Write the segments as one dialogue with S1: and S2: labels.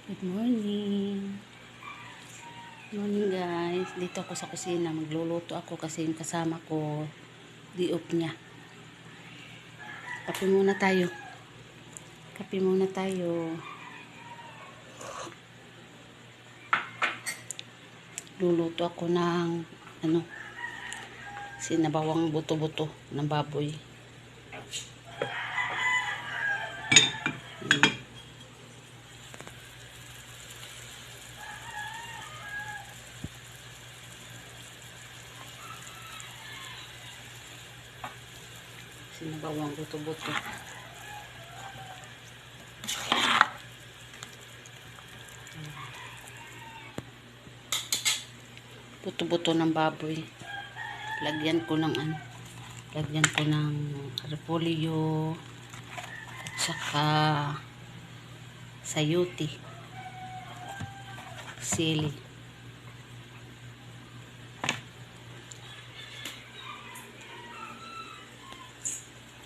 S1: Good morning. Morning guys. Dito ako sa kusina. Magluluto ako kasi yung kasama ko di-off niya. Kape muna tayo. Kape muna tayo. Luluto ako ng sinabawang buto-buto ng baboy. Sinabawang buto-buto. Buto-buto ng baboy. Lagyan ko ng repolyo at saka sayote, sili.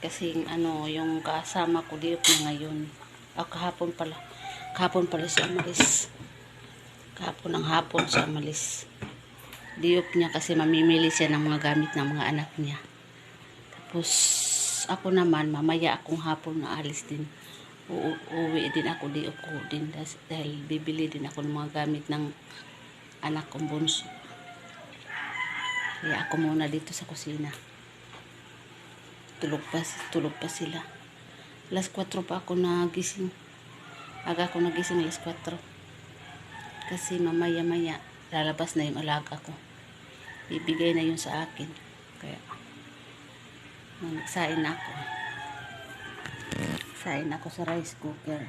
S1: Kasi yung kasama ko diop na ngayon. Kahapon pala siya umalis. Kahapon ng hapon siya umalis. Diop niya kasi mamimili siya ng mga gamit ng mga anak niya. Tapos ako naman mamaya akong hapon na alis din. Uuwi din ako, diop ko din dahil bibili din ako ng mga gamit ng anak kong bunso. Kaya ako muna dito sa kusina. Tulog pa sila. Alas 4 pa ako nagising. Aga ako nagising alas 4. Kasi mamaya lalabas na yung alaga ko. Ibigay na yun sa akin. Kaya nagsain na ako. Sain ako sa rice cooker.